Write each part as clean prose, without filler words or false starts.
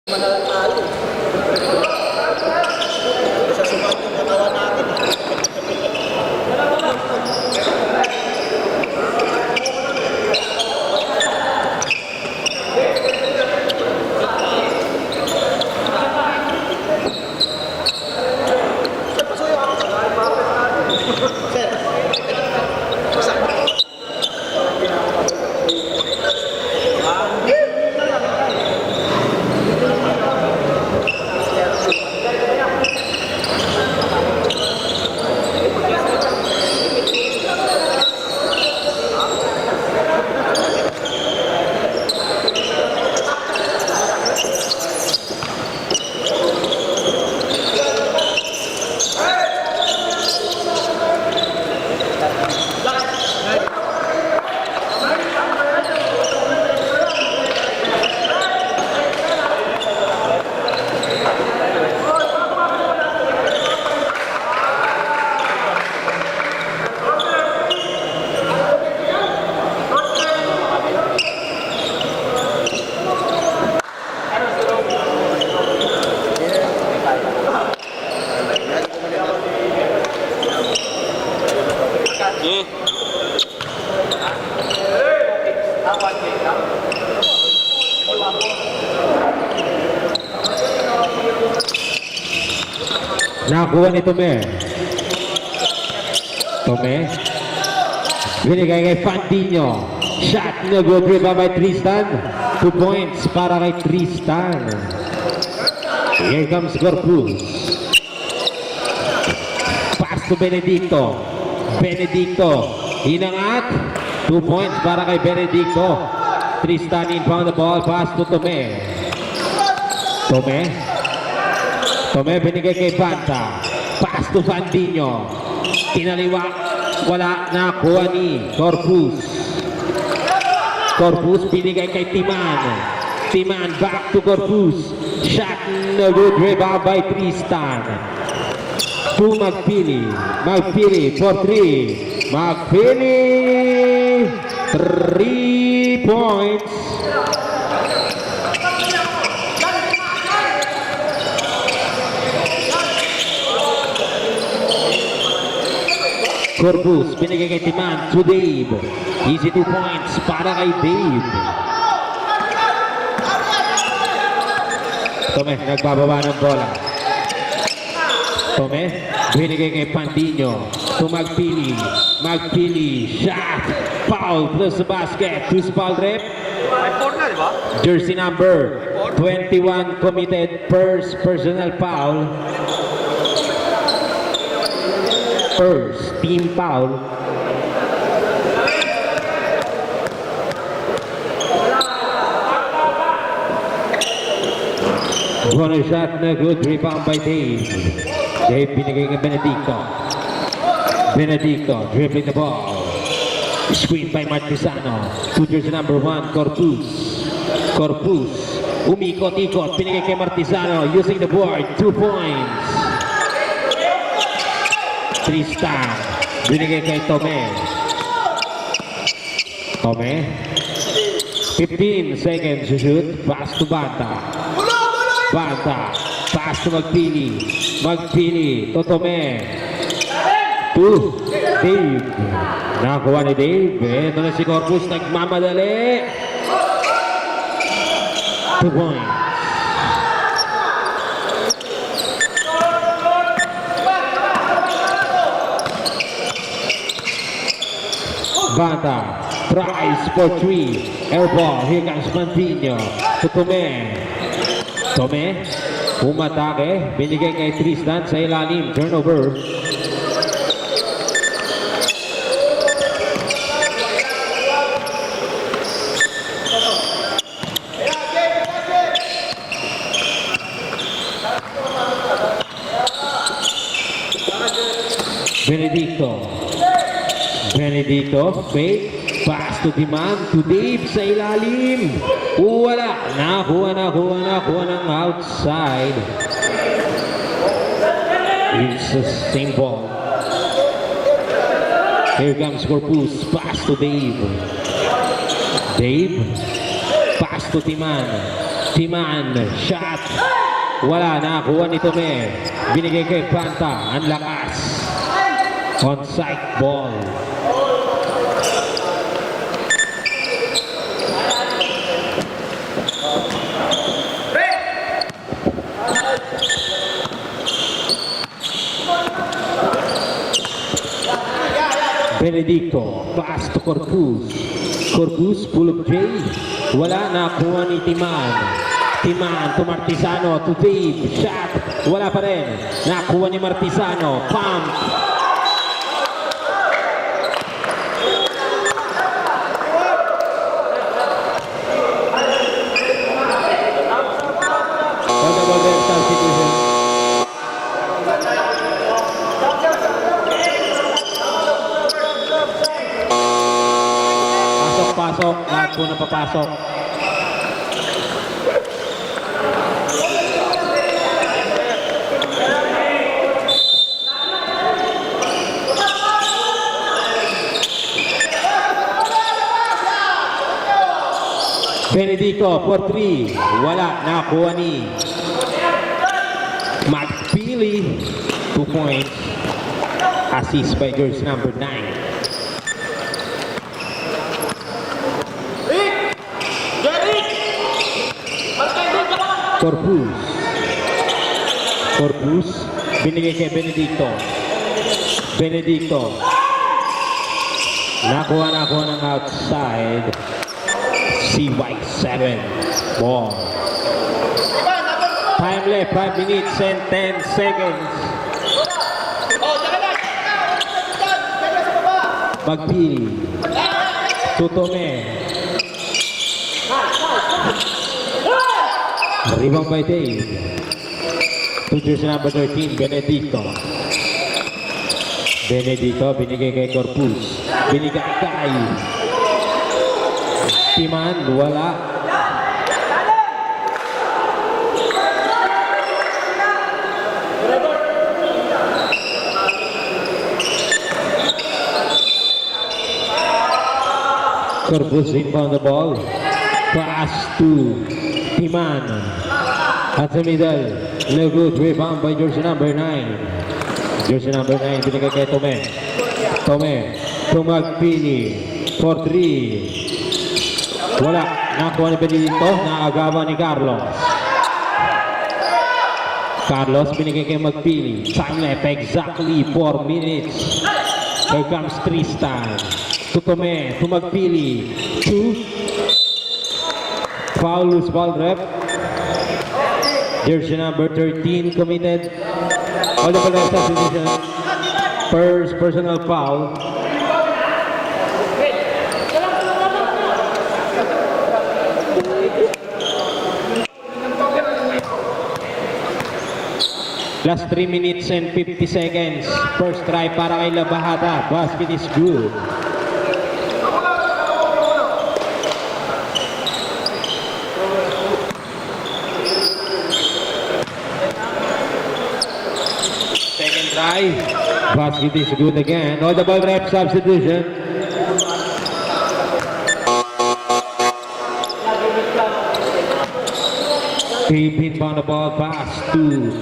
Mananalo. Sa sumabing katawan natin. Nakuha ni Tome. Binigay kay Fantino. Shot na good rebound by Tristan. 2 points para kay Tristan. Here comes Corpus. Pass to Benedicto. Hinangat. 2 points para kay Benedicto. Tristan inbound the ball. Pass to Tome. Tome binigay kay Banta. Pass to Fantino. Tinaliwa. Wala na kuha ni Corpus binigay kay Timan back to Corpus. Shot no good. Rebound by Tristan. To Magpili for 3. Magpili 3 points. Corpus binigay kay Timan to Dave. Easy 2 points para kay Dave. Tome nagbababa ng bola. Tome binigay kay Fantino to Magpili. Shot. Foul plus the basket. Who's foul rep? Jersey number 21 committed personal foul. First team foul. Corner shot na good. Rebound by Dave. Dave binigay kay Benedicto dribbling the ball. Screen by Martisano. To jersey number 1 Corpus. Umikot-ikot. Binigay kay Martisano using the board. 2 points. Tristan binigay kay Tome 15 seconds to shoot. Pass to Banta. Pass to Magpili to Tome to Dave. Nakuha ni Dave. Ito na si Corpus nagmamadali. 2 points. Banta tries for 3. Air ball. Here comes Fantino to Tome umatake. Binigay kay Tristan sa ilalim. Turnover. Benedicto fake. Pass to Timan to Dave sa ilalim. Wala. Nakuha ng outside. It's the same ball. Here comes Corpus. Pass to Dave. Pass to Timan. Timan, shot. Wala, nakakuha ni Tome. Binigay kay Panta, ang lakas. Onside ball. Benedicto, pass to Corpus. Corpus, pull up J. Wala, nakuha ni Timan. Timan to Martisano, to Dave. Shot. Wala pa rin. Nakuha ni Martisano. Pump. Double red substitution. Pasok, lahat po na papasok. Benedicto for 3. Wala, nakakuha ni McPeely. 2 points. Assist by girls number 9. Corpus. Corpus. Binigay kay Benedicto. Benedicto. Nakuha ng outside. CY7. Ball. Time left. 5 minutes and 10 seconds. Magpili. Tutome. Rebound by Dave. To jersey number 13, Benedicto. Benedicto, binigay kay Corpus. Binigay kay Timan, wala. Corpus inbound the ball. Pass to Timan. At sa middle, no good. Rebound by jersey number 9. Jersey number 9, binigay kay Tome. Tome, Magpili for 3. Wala, nakuha ni Benedicto, naagawa ni Carlos. Carlos, binigay kay Magpili. Time left, exactly 4 minutes. Here comes Tristan. To Tome, to Magpili. 2. Foul, loose ball rep. Jersey number 13 committed. All the ball substitution. First personal foul. Last 3 minutes and 50 seconds. First try para kay Labahada. Basket is good. Basket is good again. No double rep substitution. Keep inbound the ball pass to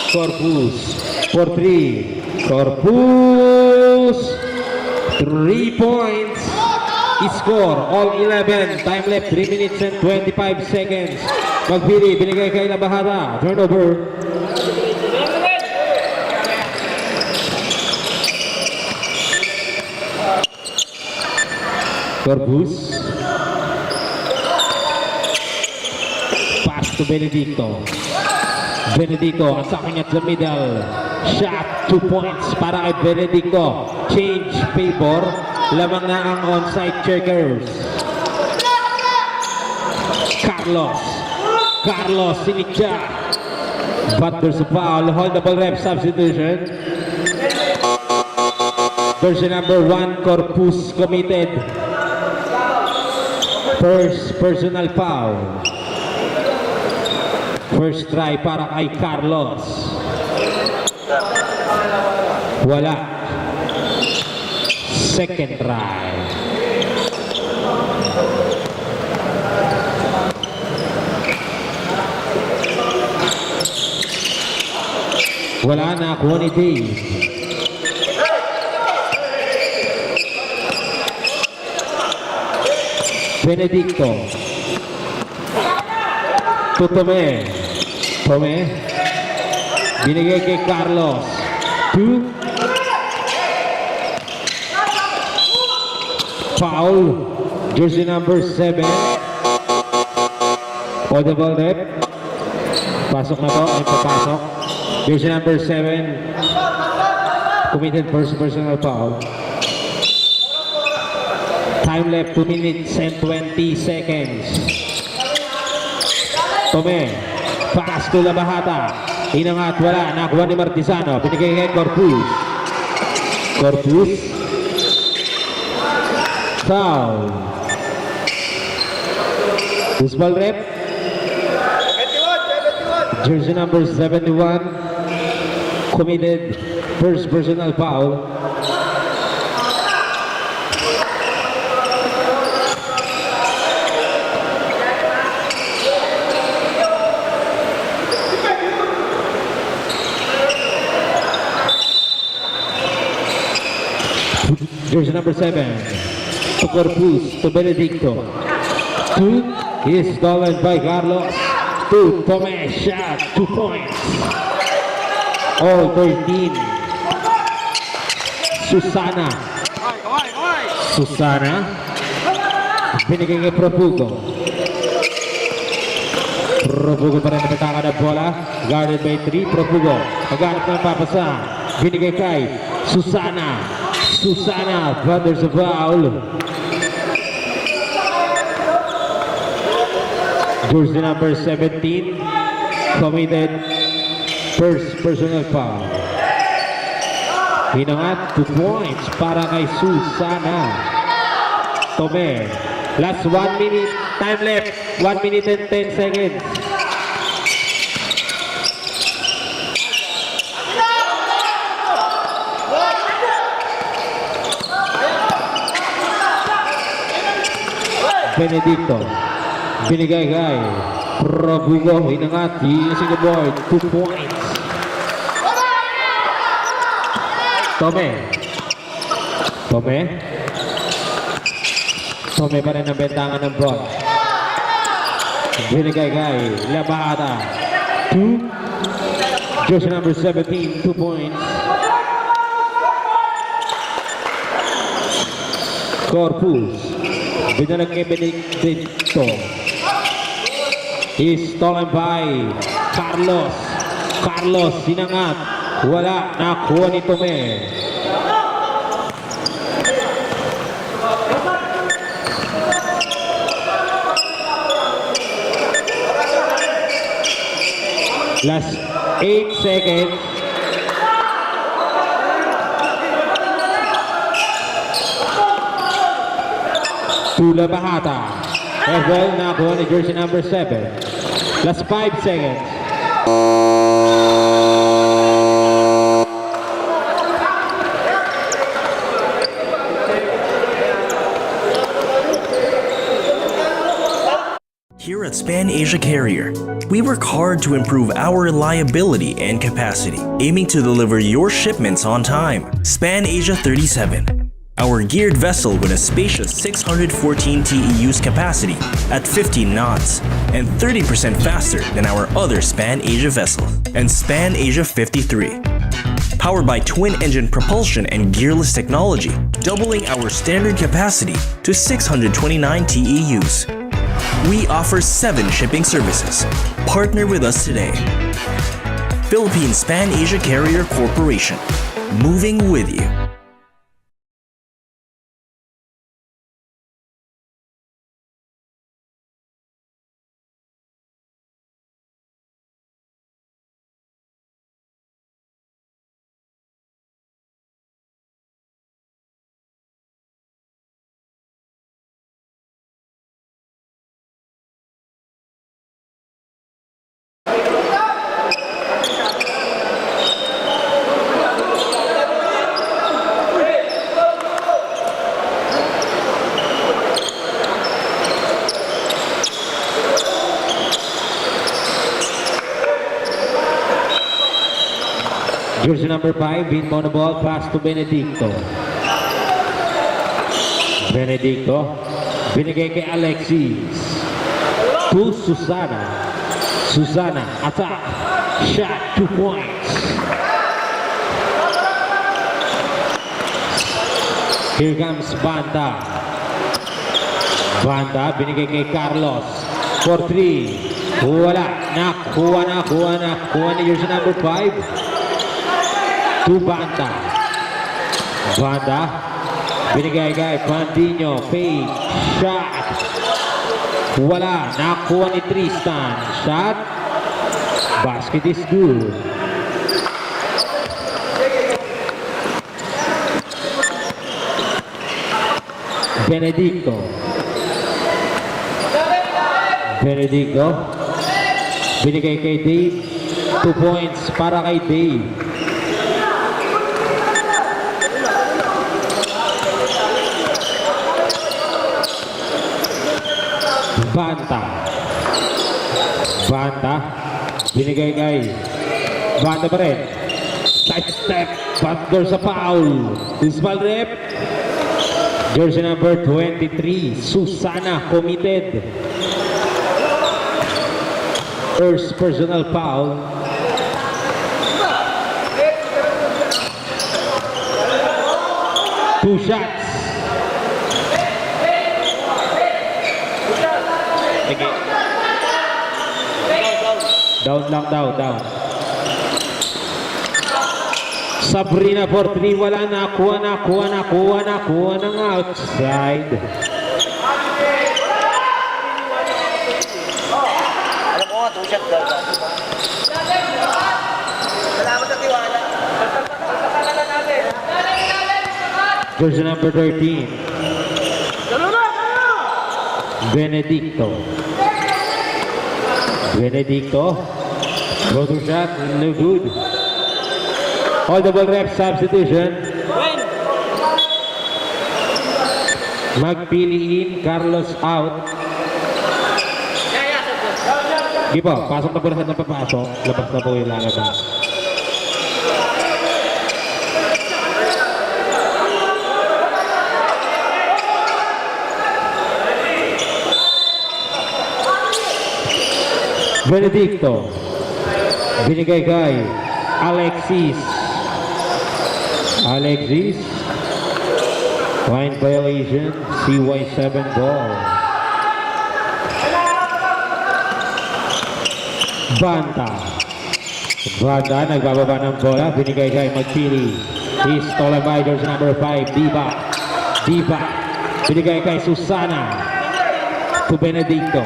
Corpus for 3. Corpus 3 points. Score all 11. Time left 3 minutes and 25 seconds. Magpili, binigay kay Labahada. Turnover. Corpus. Pass to Benedicto. Benedicto attacking at the middle. Shot 2 points para kay Benedicto. Change favor. Lamang na ang onside checkers. Carlos sinikya. But there's a foul. Holdable rep substitution. Jersey number 1, Corpus committed. First personal foul. First try para kay Carlos. Wala. Second try. Wala na, kuha ni Dave. Benedicto. To Tome. Tome. Binigay kay Carlos. 2. Foul. Jersey number 7. Audible rep. Pasok na to. Ay papasok. Jersey number 7. Committed first personal foul. Time left 2 minutes and 20 seconds. Tome. Pass to Labahata. Inangat, wala. Nakuha ni Martisano. Pinigay kay Corpus. Corpus. Foul. Baseball rep. 21. Jersey number 71. Committed first personal foul. Jersey number 7 to Corpus, to Benedicto. 2 is stolen by Carlos. 2, Tome, shot, 2 points. All 13. Susana. Susana. Binigay kay Profugo. Profugo pa rin napitaka na bola. Guarded by 3. Profugo. Maghanap ng papasa. Binigay kay Susana. Susana. But there's a foul. Jersey number 17 committed first personal foul. Hinangat 2 points para kay Susana. Tome. Last 1 minute. Time left. 1 minute and 10 seconds. Benedicto. Binigay kay Profugo. Hinangat. Using the board. 2 points. Tome. Tome. Tome pa rin ang bentangan ng ball. Binigay kay Labahata. 2. Jersey number 17. 2 points. Corpus. Binalag kay Benedicto. Is stolen by Carlos. Carlos, sinangat. Wala. Nakuha ni Tome. Last 8 seconds. Tula Bahata. As well, nakuha ni jersey number 7. Last 5 seconds. Here at Span Asia Carrier, we work hard to improve our reliability and capacity, aiming to deliver your shipments on time. Span Asia 37, our geared vessel with a spacious 614 TEUs capacity at 15 knots and 30% faster than our other Span Asia vessels. And Span Asia 53, powered by twin-engine propulsion and gearless technology, doubling our standard capacity to 629 TEUs. We offer 7 shipping services. Partner with us today. Philippine Span Asia Carrier Corporation. Moving with you. Jersey number 5, win on the ball, pass to Benedicto. Benedicto, binigay kay Alexis. To Susana. Susana, attack. Shot, 2 points. Here comes Banda. Banda, binigay kay Carlos. For 3. Wala. Kuha ni jersey number 5. To Banda. Banda, binigay kay Pandino. Fake. Shot. Wala. Nakuha ni Tristan. Shot. Basket is good. Benedicto. Benedicto. Binigay kay Dave. 2 points para kay Dave. Banta. Banta. Binigay kay Banta pa rin. Side step. Backdoor sa foul. Principal rep. Jersey number 23. Susana committed. First personal foul. Two shots. Okay. Down lang daw, down. Sabrina for 3, wala na, kuha ng outside. Alam ko nga, 2 shot daw. Salamat sa tiwala. Jersey number 13. Benedicto. Benedicto. Go to shot, no good. All the ball rep substitution. Magpili in, Carlos out. Sige po, pasok na po lahat ng papasok. Labas na po yung lalabas. Benedicto. Binigay kay Alexis. Alexis. Line violation. CY7 ball. Banta. Banta nagbababa ng bola. Binigay kay Magpili. He's stolen by jersey number 5. Diba. Diba. Binigay kay Susana. To Benedicto.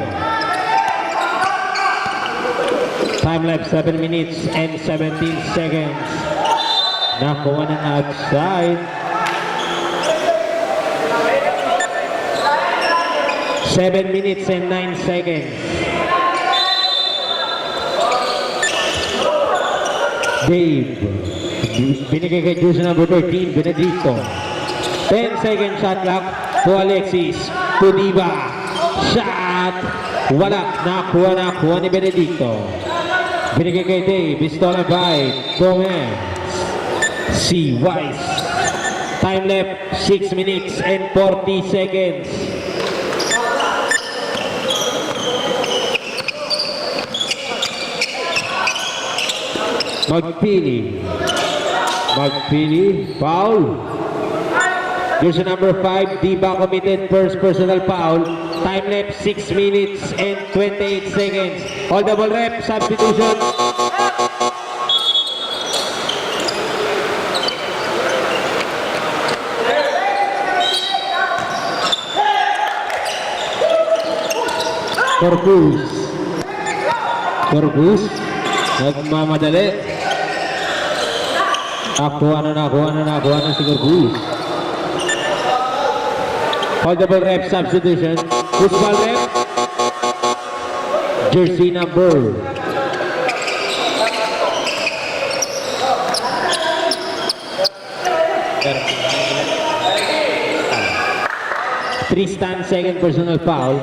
Time left 7 minutes and 17 seconds. Nakuha ng outside. 7 minutes and 9 seconds. Dave. Binigay kay jersey number 13, Benedicto. 10 second shot clock to Alexis. To Diva. Shot. Wala. Nakuha ni Benedicto. Binigay kay Dave. Stolen by Gomez. C. Weiss. Time left 6 minutes and 40 seconds. Magpili. Magpili. Foul. Jersey number 5. Diba committed first personal foul. Time left 6 minutes and 28 seconds. All double rep. Substitution. Corpus. Corpus. Nagmamadali. Nakuha na si Corpus. Holdable rep substitution. Football rep. Jersey number. Tristan, second personal foul.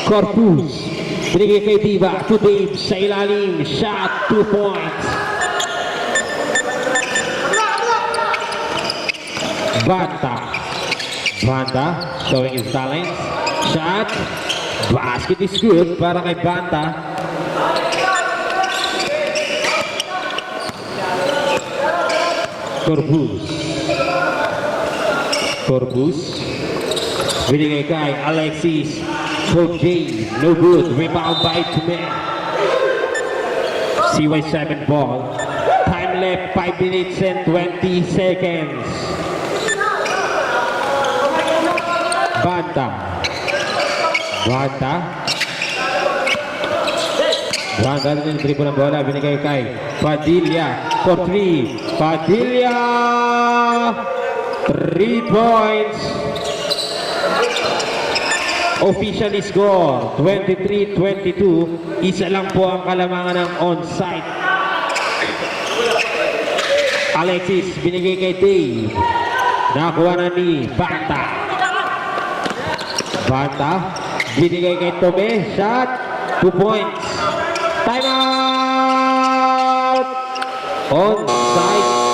Corpus. Binigay kay Diva to Dave sa ilalim. Shot, 2 points. Banta. Banta showing his talents. Shot. Basket is good para kay Banta. Corbus. Corbus. Binigay kay Alexis. For J. No good. Rebound by Tume. CY7 ball. Time left 5 minutes and 20 seconds. Banta. Banta. Banta din yung triple ng bola. Binigay kay Padilla. For 3. Padilla. 3 points. Officially score 23-22. Isa lang po ang kalamangan ng onside. Alexis binigay kay Dave. Nakuha na ni Banta. Banta binigay kay Tome. Shot. 2 points. Time out. Onside.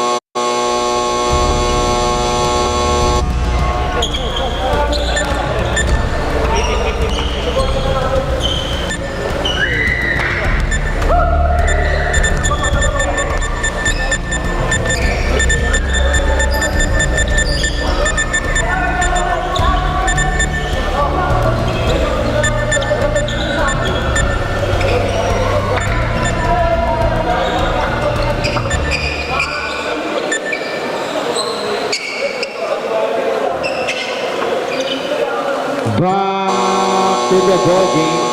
Back to the ball game.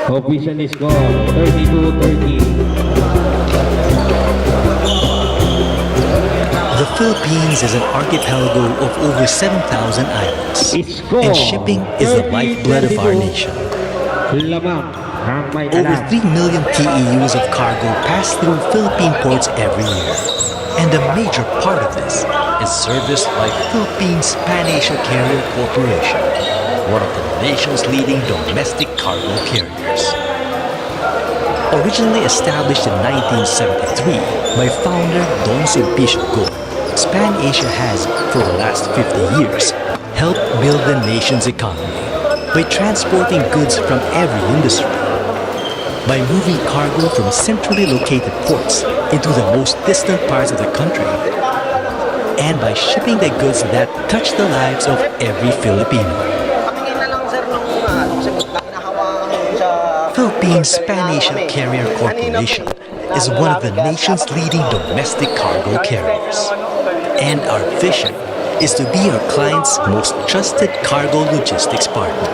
Officially score 32-30. The Philippines is an archipelago of over 7,000 islands, Score and shipping is the lifeblood of our 30-32. nation. Lamang ang may Over alam. 3 million TEUs of cargo pass through Philippine ports every year. And a major part of this is serviced by Philippines Pan-Asia Carrier Corporation, one of the nation's leading domestic cargo carriers. Originally established in 1973 by founder Don Sulpicio Go, Span Asia has, for the last 50 years, helped build the nation's economy by transporting goods from every industry, by moving cargo from centrally located ports into the most distant parts of the country, and by shipping the goods that touch the lives of every Filipino. Pakingin na lang sir nung kasi hinahawakan ko sa... Philippines Pan-Asia Carrier Corporation is one of the nation's leading domestic cargo carriers. And our vision is to be our clients' most trusted cargo logistics partner.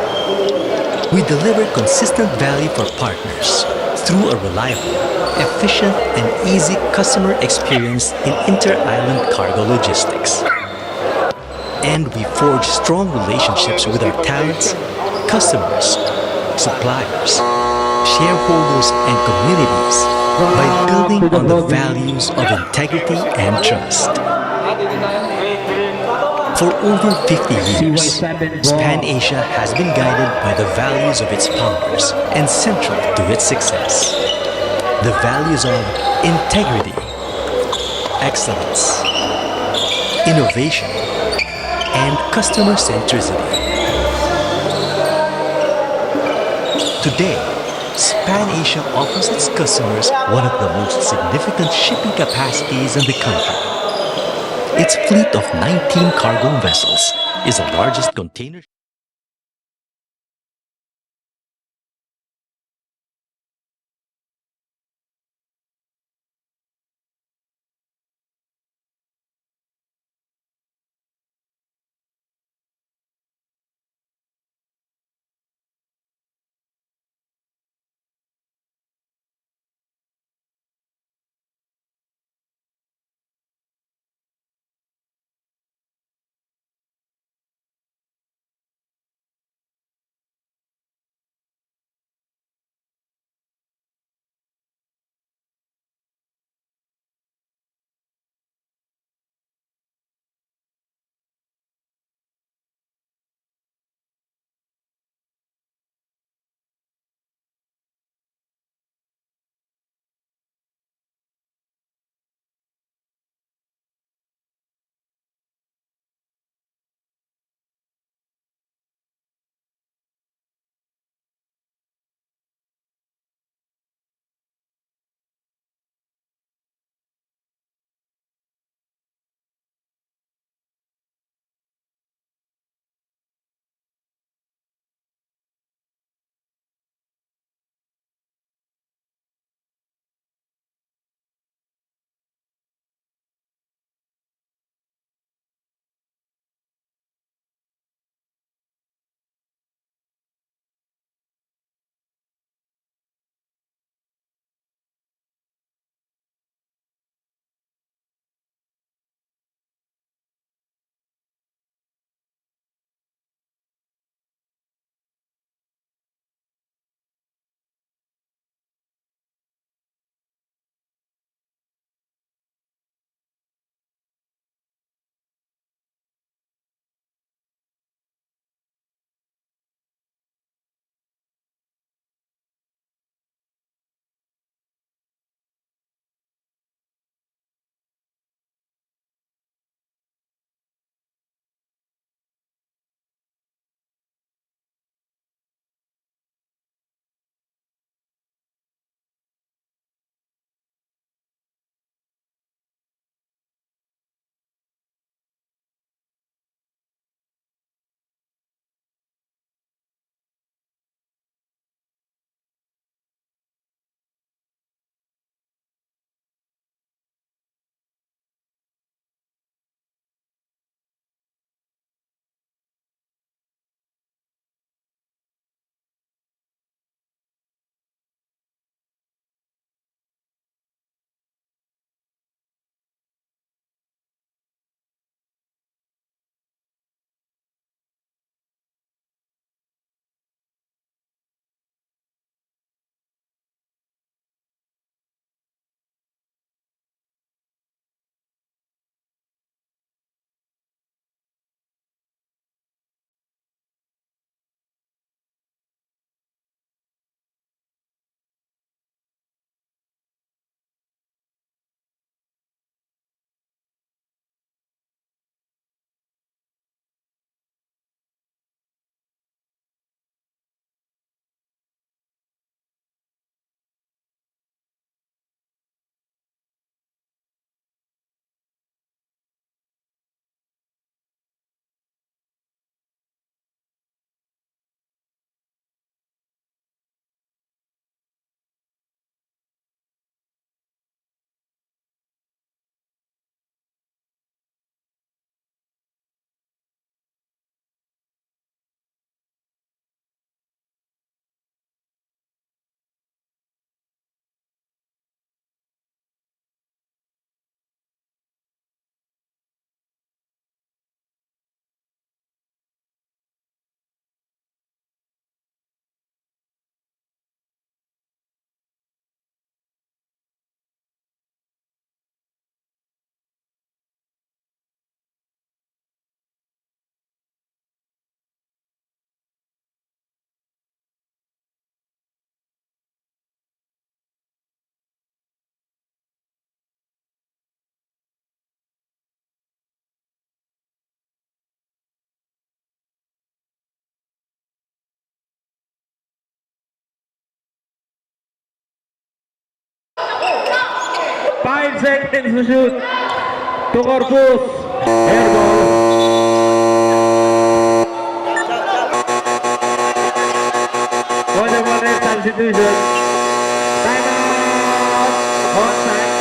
We deliver consistent value for partners through a reliable, efficient, and easy customer experience in inter-island cargo logistics. And we forge strong relationships with our talents, customers, suppliers, shareholders, and communities by building on the values of integrity and trust. For over 50 years, Span Asia has been guided by the values of its founders and central to its success. The values of integrity, excellence, innovation, and customer centricity. Today, Span Asia offers its customers one of the most significant shipping capacities in the country. Its fleet of 19 cargo vessels is the largest container 5 seconds to shoot. To Corpus. Air ball. Wonderful red substitution. Time out. Onside.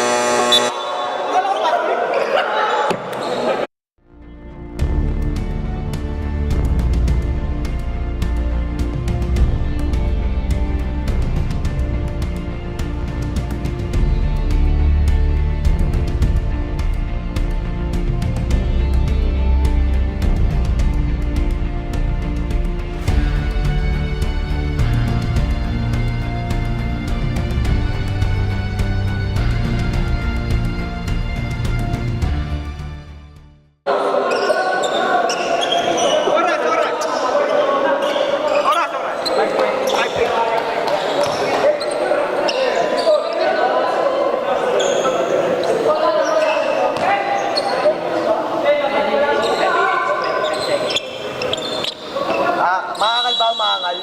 Maangal ba? Maangal?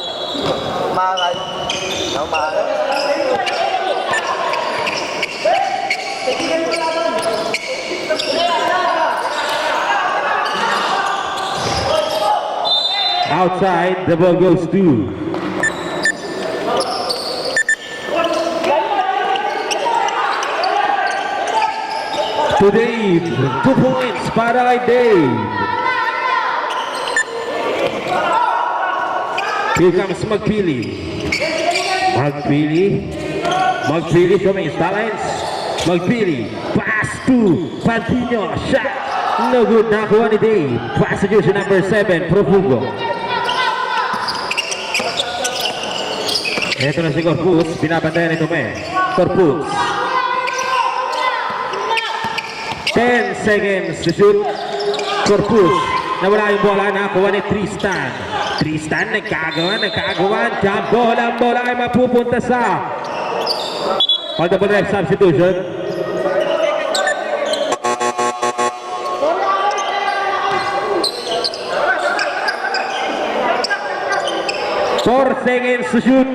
Maangal? No, maangal. Outside, the ball goes to Dave. 2 points para kay Dave. Here comes Magpili. Magpili showing his talents. Magpili, pass to Pantino, shot. No good, nakuha ni Dave. Passenger number 7, Profugo. Ito na si Corpus, binabantayan ni Tome. Corpus. 10 seconds to shoot. Corpus. Nawala yung bola, nakuha ni Tristan. Tristan, nagkagawan. Jump ball, ang bola ay mapupunta sa multiple red substitution. Four seconds to shoot.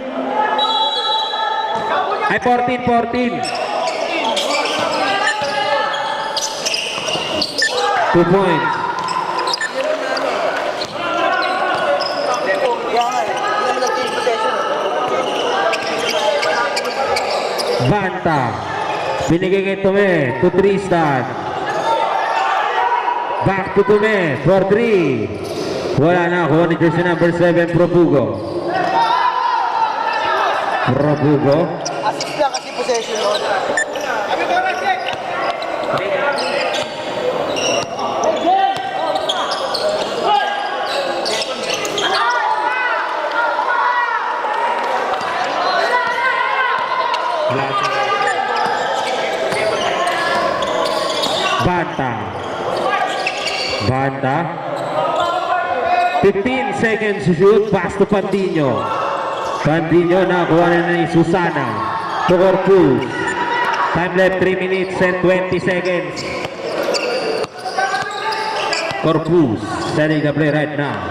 Ay 14. 2 points. Banta. Binigay kay Tome to Tristan. Back to Tome for 3. Wala na ako ni jersey number 7, Profugo. Assist lang kasi possession nun. Banta. 15 seconds to shoot. Pass to Pantino. Nakuha na ni Susana. To Corpus. Time left 3 minutes and 20 seconds. Corpus setting the play right now.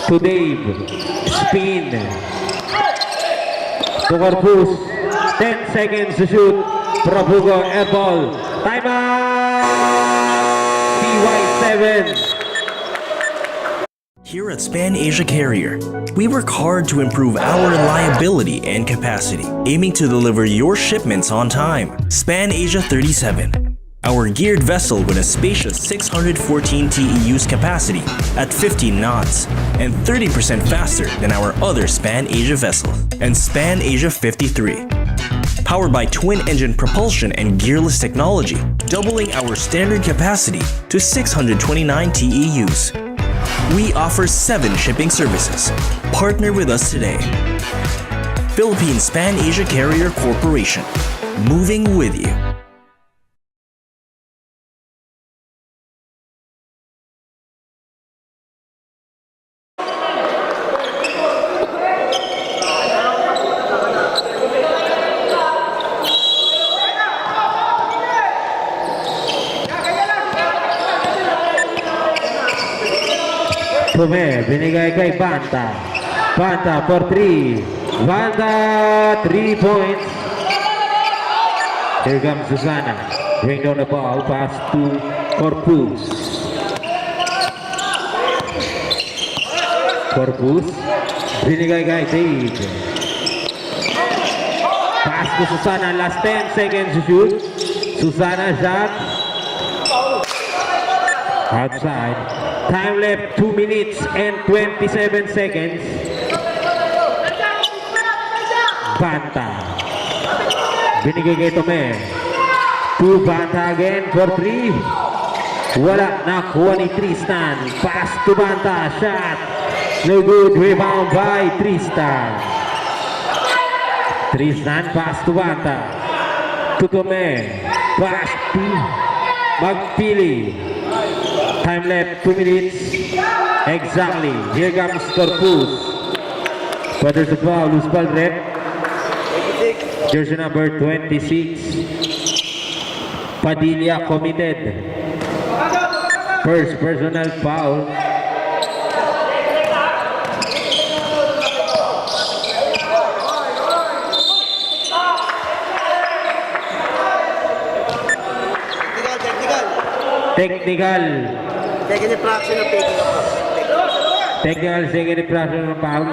To Dave. Spin. To Corpus. 10 seconds to shoot. Profugo, air ball. Time out! CY7. Here at Span Asia Carrier, we work hard to improve our reliability and capacity, aiming to deliver your shipments on time. Span Asia 37, our geared vessel with a spacious 614 TEUs capacity at 15 knots and 30% faster than our other Span Asia vessels. And Span Asia 53, powered by twin-engine propulsion and gearless technology, doubling our standard capacity to 629 TEUs. We offer 7 shipping services. Partner with us today. Philippine Span Asia Carrier Corporation. Moving with you. Tome, binigay kay Banta. Banta for 3. Banta, 3 points. Here comes Susana. Bring down the ball. Pass to Corpus. Corpus. Binigay kay Dave. Pass to Susana. Last 10 seconds to shoot. Susana shot. Outside. Time left 2 minutes and 27 seconds. Banta. Binigay kay Tome. 2 Banta again for 3. Wala, nakuha ni Tristan. Pass to Banta. Shot. No good. Rebound by Tristan. Tristan pass to Banta. To Tome. Pass to Magpili. Time left 2 minutes. Exactly. Here comes Corpus. Whether the foul, loose ball rep. Jersey number 26. Padilla committed. First personal foul. Technical. Second infraction of taking a foul. Technical second infraction of foul.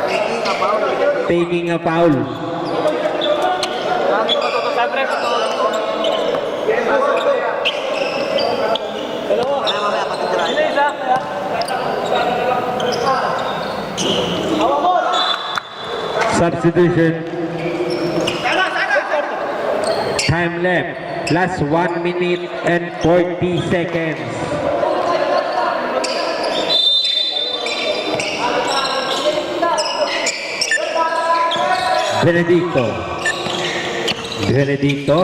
Taking a foul. Taking a foul. Kaya mamaya patitirahin. Substitution. Time left. Last 1 minute and 40 seconds. Benedicto. Benedicto.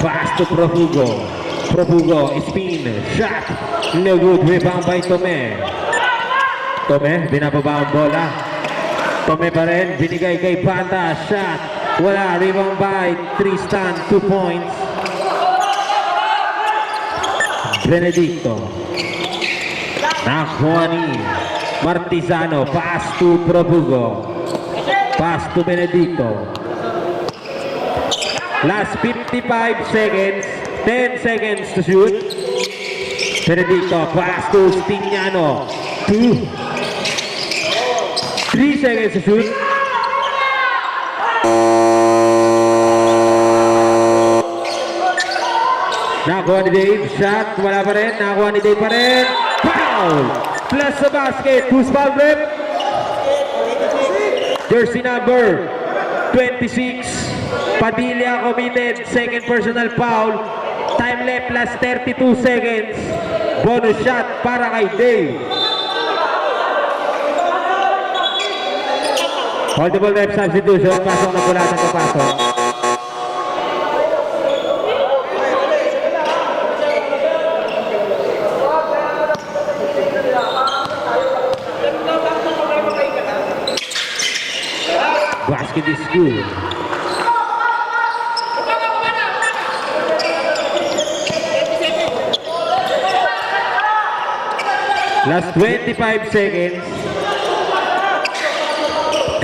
Pass to Profugo. Profugo. Spin. Shot. No good. Rebound by Tome. Tome. Binababa ang bola. Tome pa rin. Binigay kay Banta. Shot. Wala. Rebound by Tristan. 2 points. Benedicto. Nakuha ni Martizano. Pass to Profugo. Pass to Benedicto. Last 55 seconds. 10 seconds to shoot. Benedicto. Pass to Stignano. 2. 3 seconds to shoot. Nakuha ni Dave. Shot. Wala pa rin. Nakuha ni Dave pa rin. Foul! Plus sa basket. Who's foul rep? Jersey number 26. Padilla committed. Second personal foul. Time left last 32 seconds. Bonus shot para kay Dave. Holdable rep substitution. Pasok na pula sa kapasok. Basket is good. Last 25 seconds.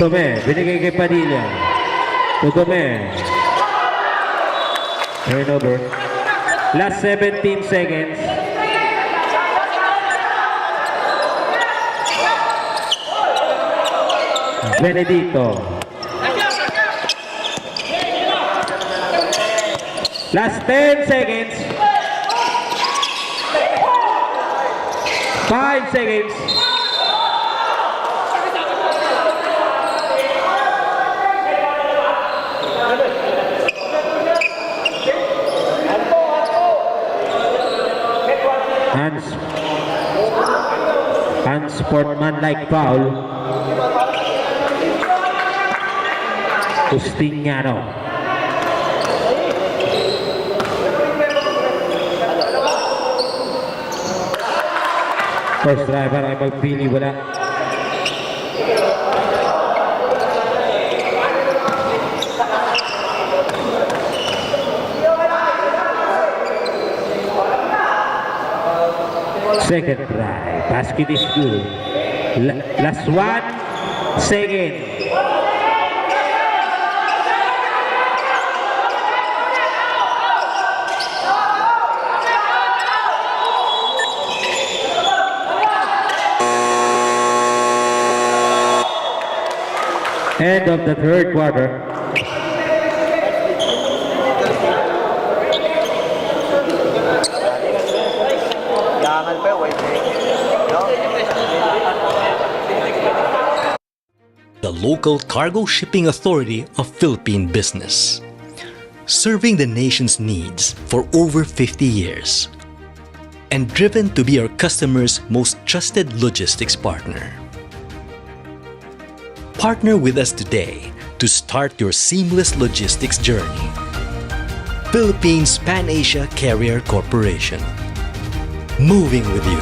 Tome, binigay kay Padilla. To Tome. Turnover. Last 17 seconds. Benedicto. Last 10 seconds. 5 seconds. Unsportsmanlike foul. Stignano. First driver ay magpili, wala. Second drive. Basket is good. Last 1 second. End of the third quarter. Yakan pa, wait. No? The local cargo shipping authority of Philippine business, serving the nation's needs for over 50 years, and driven to be our customers' most trusted logistics partner. Partner with us today to start your seamless logistics journey. Philippines Pan-Asia Carrier Corporation. Moving with you.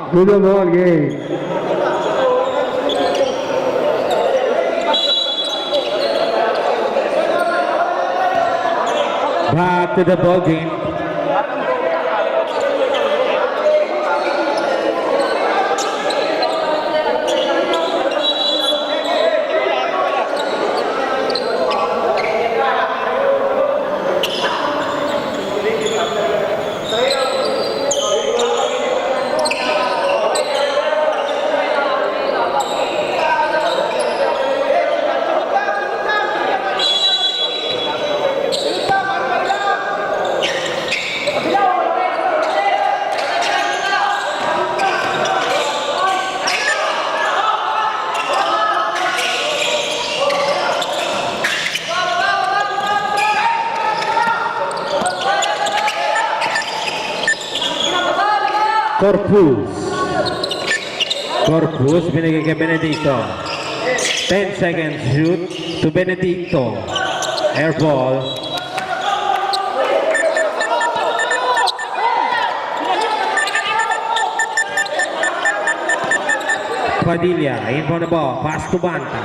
Good ball game. Back to the ball game. Corpus binigay kay Benedicto. 10 seconds shoot to Benedicto. Air ball. Padilla in for the ball. Pass to Banta.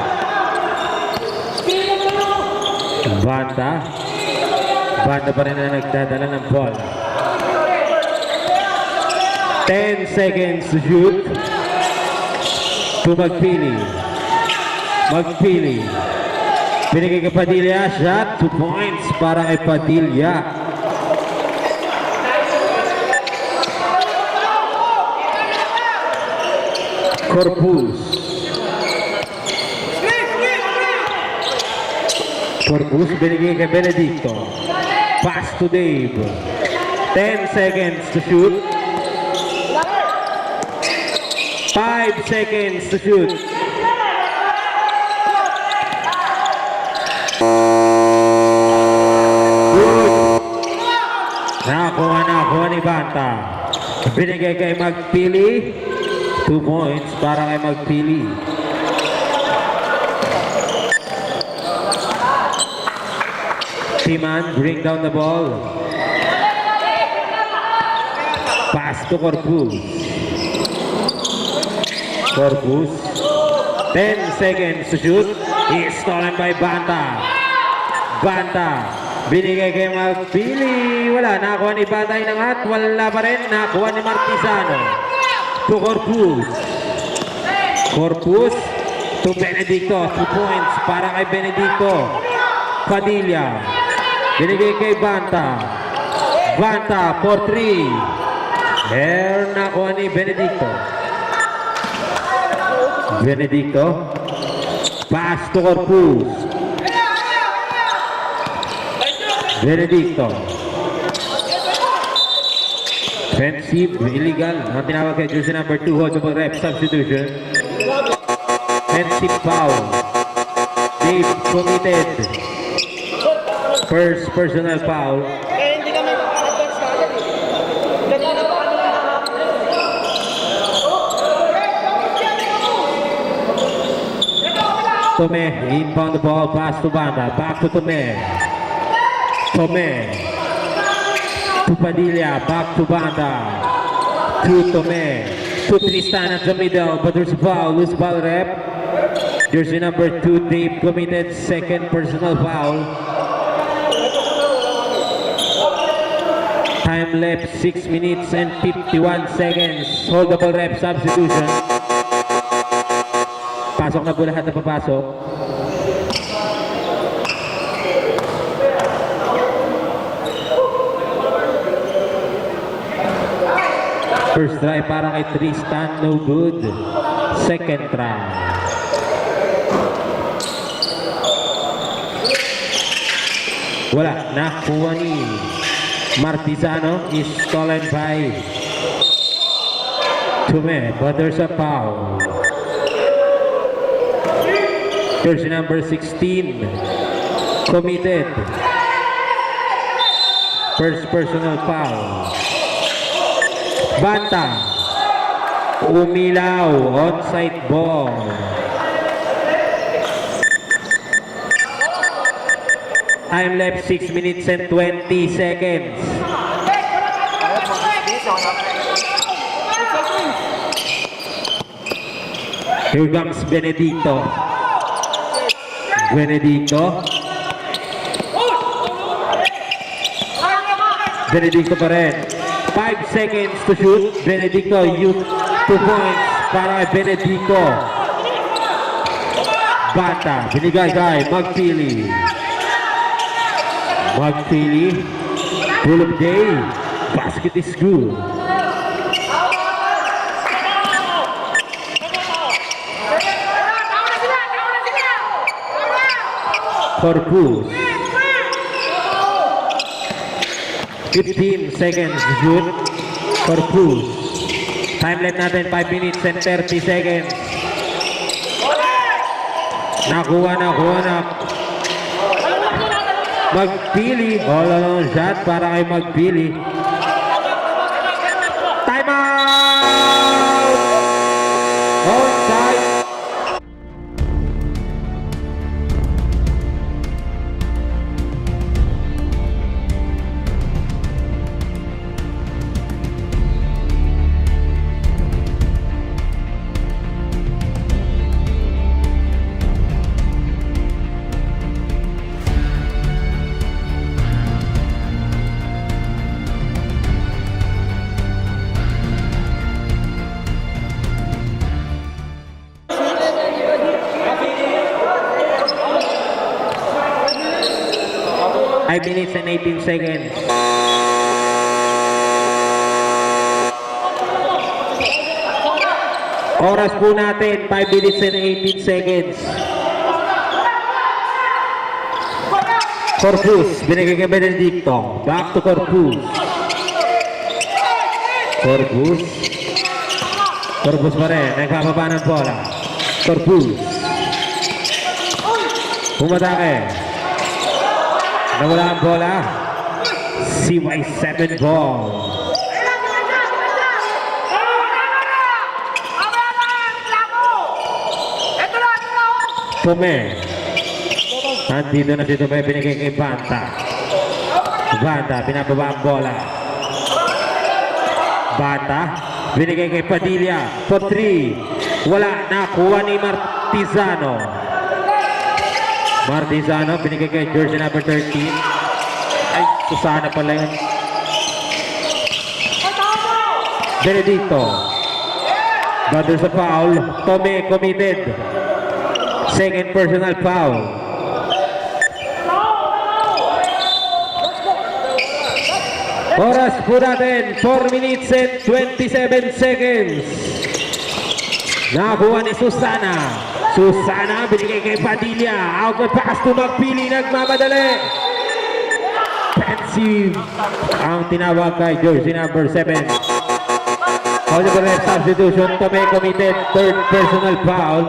Banta pa rin na nagdadala ng ball. 10 seconds to shoot to Magpili. Binigay kay Padilla. Shot. 2 points para kay Padilla. Corpus binigay kay Benedicto. Pass to Dave. 10 seconds to shoot. 5 seconds to shoot. Good. Nakakuha ni Banta. Binigay kay Magpili. 2 points para kay Magpili. Timan, bring down the ball. Pass to Corpus. 10 seconds to shoot. Is stolen by Banta. Binigay kay Magpili. Wala. Nakuha ni Banta inangat. Wala pa rin. Nakuha ni Martisano. To Corpus. To Benedicto. 2 points para kay Benedicto. Padilla. Binigay kay Banta for 3. There. Nakuha ni Benedicto. Pass to Corpus. Benedicto. Offensive, illegal. Ang tinawag kay jersey number 2, holdable rep, substitution. Offensive foul. Dave committed. First personal foul. Tome, inbound the ball, pass to Banda, back to Tome. Tome. To Padilla, back to Banda. To Tome. To Tristan at the middle, but there's a foul, loose ball rep. Jersey number 2, Dave committed second personal foul. Time left 6 minutes and 51 seconds. Holdable rep substitution. Pasok na po lahat na papasok. First try para kay Tristan, no good. Second try. Wala, nakuha ni Martizano, is stolen by Tume, but there's a foul. Jersey number 16 committed first personal foul. Banta umilaw, onside ball. Time left 6 minutes and 20 seconds. Here comes Benedicto. Benedicto pa rin. 5 seconds to shoot. Benedicto, you 2 points para kay Benedicto. Bata, binigay kay Magpili. Full of day. Basket is good. Corpus. 15 seconds to shoot. Corpus. Time left natin 5 minutes and 30 seconds. Nakuha na. Magpili. All alone shot para kay Magpili. Time out! Onside. Five minutes and 18 seconds. Oras po natin, 5 minutes and 18 seconds. Corpus, binigay kay Benedicto. Back to Corpus. Corpus pa rin, nagpapaba ng bola. Corpus. Pumatake. Nawala ang bola. CY7 ball. Tume. Nandito na si Tume, binigay kay Banta. Pinababa ang bola. Banta, binigay kay Padilla. For 3. Wala, nakuha ni Martizano. Binigay kay jersey number 13. Ay, Susana pala yun. Benedicto. But there's a foul. Tome committed. Second personal foul. Oras po natin, 4 minutes and 27 seconds. Nakakuha ni Susana. Binigay kay Padilla. Out the pass to Magpili. Nagmamadali. Pensive ang tinawag kay jersey number 7. Holdable ref substitution. Tome committed third personal foul.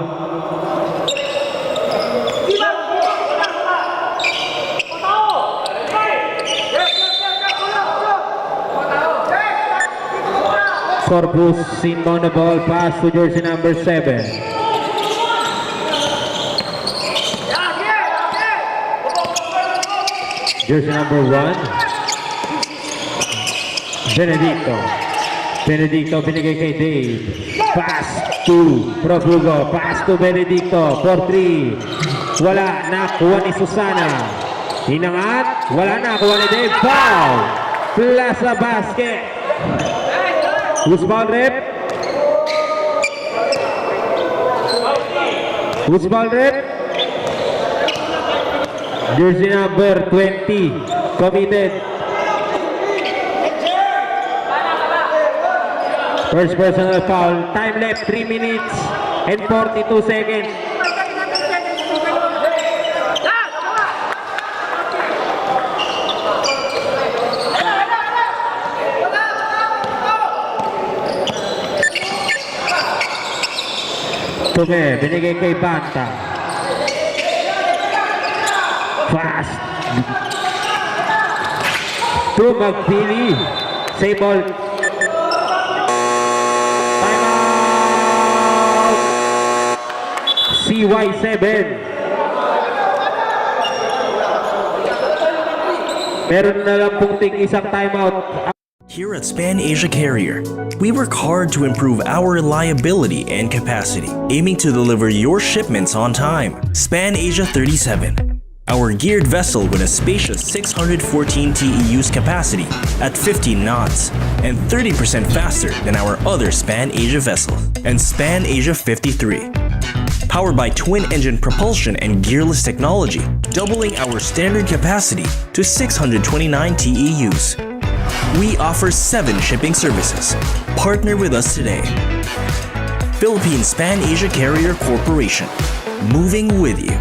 Corpus inbound the ball pass to jersey number 7. Jersey number 1. Benedicto. Benedicto binigay kay Dave. Pass to Profugo. Pass to Benedicto. For 3. Wala. Nakuha ni Susana. Hinangat. Wala. Nakuha ni Dave. Foul. Plaza basket. Who's ball rep? Who's ball rep? Jersey number 20. Committed. First personal foul. Time left 3 minutes and 42 seconds. Tume, binigay kay Banta. Fast. To Magpili. Save ball. Timeout. CY7. Meron na lang pong isang timeout. Here at Span Asia Carrier, we work hard to improve our reliability and capacity, aiming to deliver your shipments on time. Span Asia 37, our geared vessel with a spacious 614 TEUs capacity at 15 knots and 30% faster than our other Span Asia vessels. And Span Asia 53, powered by twin-engine propulsion and gearless technology, doubling our standard capacity to 629 TEUs. We offer 7 shipping services. Partner with us today. Philippine Span Asia Carrier Corporation. Moving with you.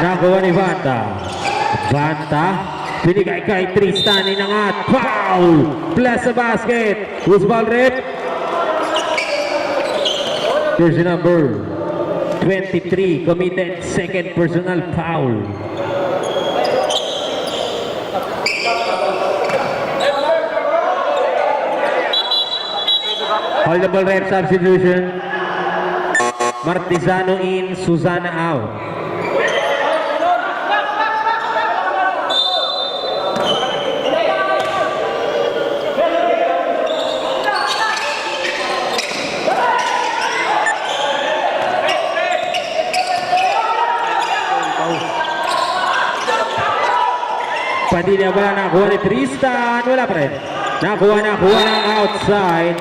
Nagawa ni Banta. Banta. Binigay kay Tristan. Inangat. Foul. Plus sa basket. Who's ball rep? Jersey number 23. Committed second personal foul. Hold the ball rep substitution. Martizano in. Susana out. Padilla wala, nakuha ni Tristan, wala pa rin. Nakuha ng outside.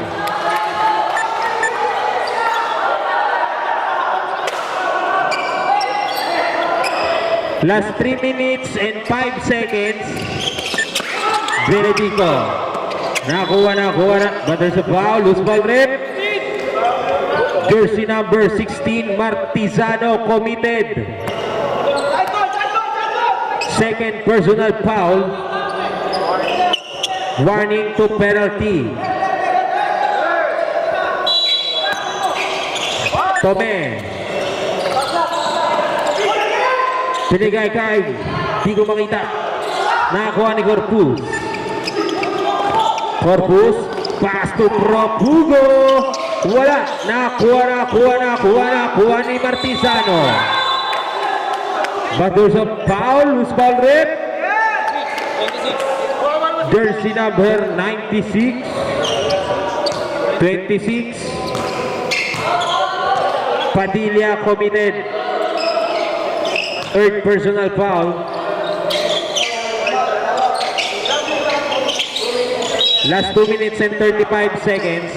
Last 3 minutes and 5 seconds. Benedico. Nakuha na. But there's a foul. Loose ball rep. Jersey number 16, Martizano committed. Second personal foul. Warning to penalty. Tome. Pinigay kay. Di ko makita. Nakakuha ni Corpus. Corpus. Pass to Profugo. Wala. Nakuha ni Martizano. But there's a foul. Who's foul rep? Jersey number 96. 26. Padilla committed. Third personal foul. Last 2 minutes and 35 seconds.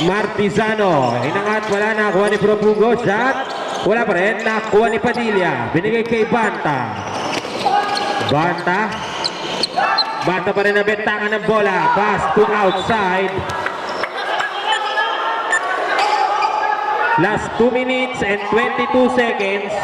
Martizano. Inangat, wala na. Nakuha ni Profugo. Shot. Wala pa rin. Nakuha ni Padilla. Binigay kay Banta. Banta pa rin ang bentangan ng bola. Pass to outside. Last 2 minutes and 22 seconds.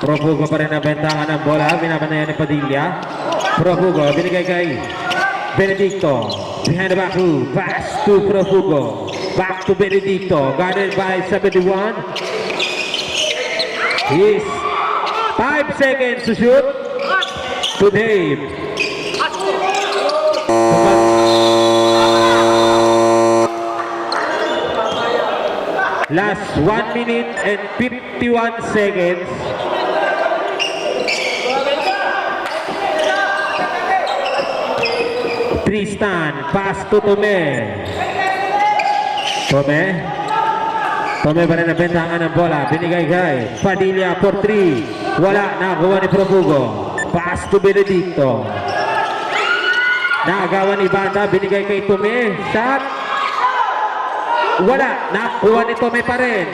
Profugo pa rin ang bentangan ng bola. Binabantayan ni Padilla. Profugo, binigay kay Benedicto, behind the back loop, pass to Profugo, back to Benedicto, guarded by 71. He's 5 seconds to shoot. To Dave. Last 1 minute and 51 seconds. Tristan, pass to Tome. Tome pa rin nabentangan ng bola. Binigay kay Padilla for 3. Wala, nakakuha ni Profugo. Pass to Benedicto. Nakagawa ni Banda. Binigay kay Tome. Shot. Wala, nakakuha ni Tome pa rin.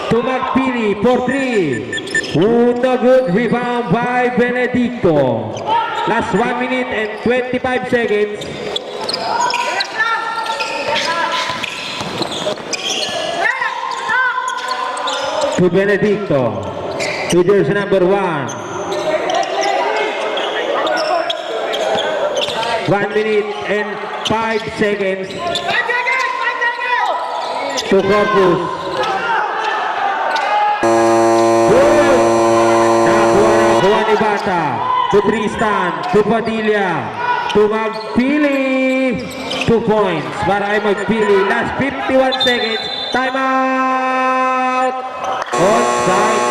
Tumagpili for 3. The good rebound by Benedicto. Last 1 minute and 25 seconds. To Benedicto. To jersey number 1. 1 minute and 5 seconds. To Corpus. Good. Nakakuha ni Bata. To Tristan. To Padilla. To Magpili. 2 points para ay Magpili. Last 51 seconds. Time out. Onside.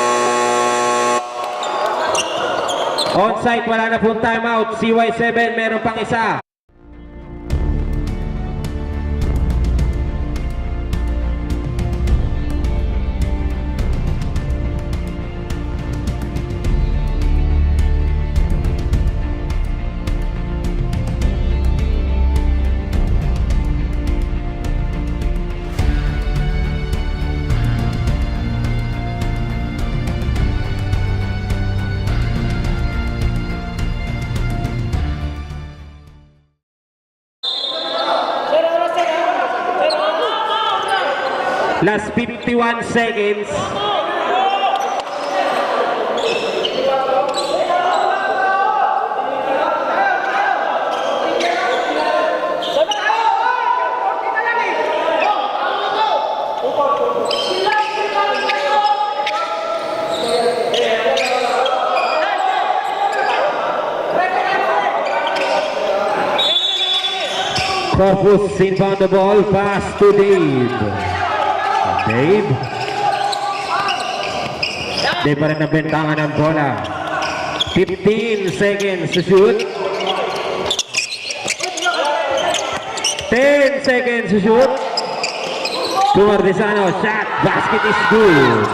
Onside, wala na pong timeout. CY7, meron pang isa. Last 51 seconds. Corpus inbound the ball, pass to Dave. Dave pa rin nabentangan ng bola. 15 seconds to shoot. 10 seconds to shoot. To Martesano, shot, basket is good.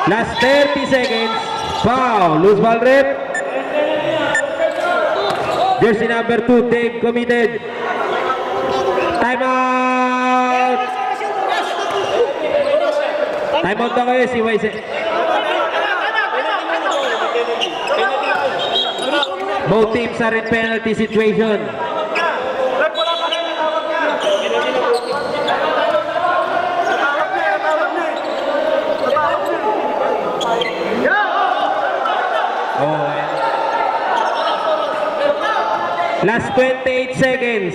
Last 30 seconds. Foul, loose ball rep. Jersey number 2, Dave committed. Timeout! Timeout na kayo, CY7. Both teams are in penalty situation. Last 28 seconds.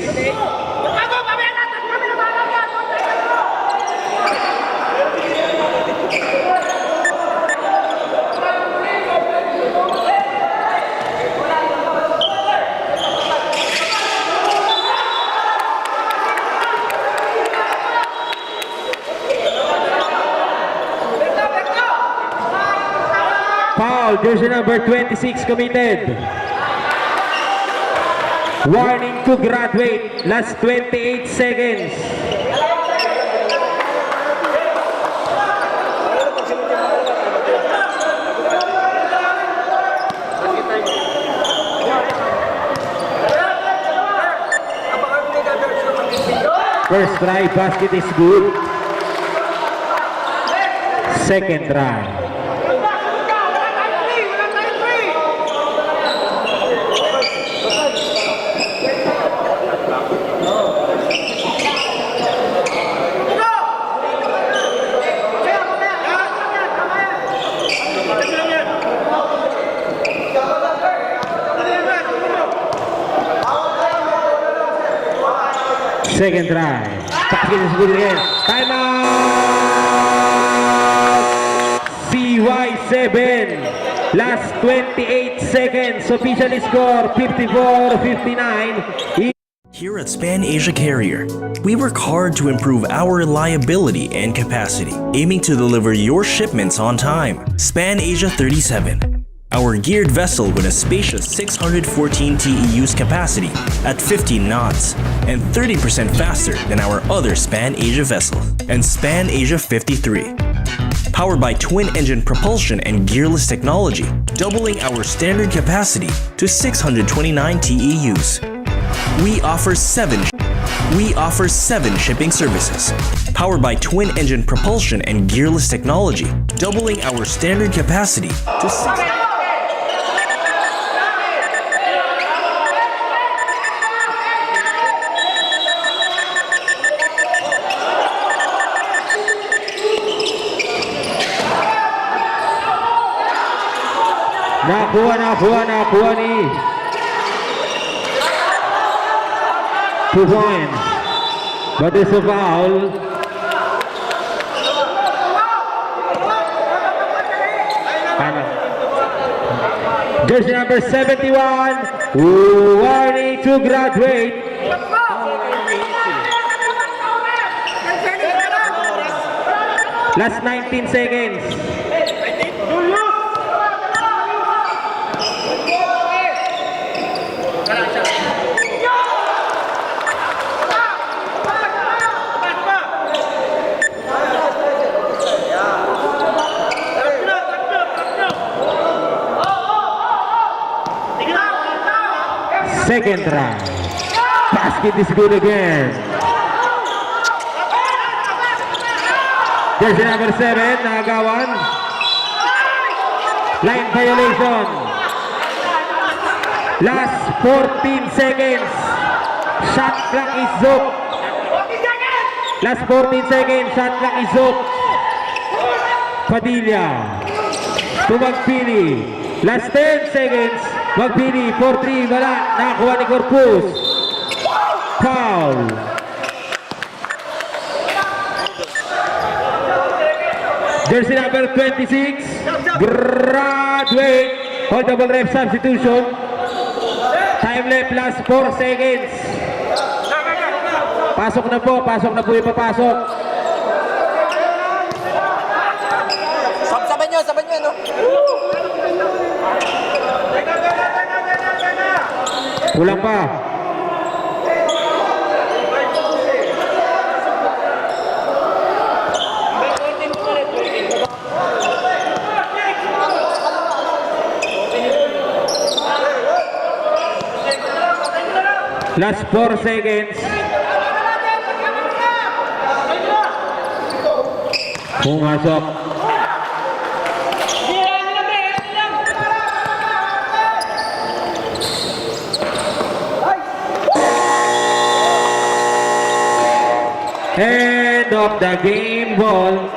Foul, jersey number 26 committed. Warning to graduate. Last 28 seconds. First try, basket is good. Second try. Second try. Basket is good again. Timeout! CY7. Last 28 seconds. Official score 54-59. Here at Span Asia Carrier, we work hard to improve our reliability and capacity, aiming to deliver your shipments on time. Span Asia 37, our geared vessel with a spacious 614 TEUs capacity at 15 knots and 30% faster than our other Span Asia vessel. And Span Asia 53, powered by twin-engine propulsion and gearless technology, doubling our standard capacity to 629 TEUs. We offer seven shipping services, powered by twin-engine propulsion and gearless technology, doubling our standard capacity to 6. Nakuha ni 2 points. But it's a foul. Jersey number 71. Warning to graduate. Last 19 seconds. Second try. Basket is good again. Jersey number 7, Nagawan. Line violation. Last 14 seconds. Shot clock is up. Last 14 seconds. Shot clock is up. Padilla. To Magpili. Last 10 seconds. Magpili, 4-3, wala. Nakakuha ni Corpus. Foul. Jersey number 26. Graduate. Hold double ref substitution. Time left, last 4 seconds. Pasok na po yung papasok. Saban nyo, no? Kulang pa. Last 4 seconds. Pumasok. End of the game ball.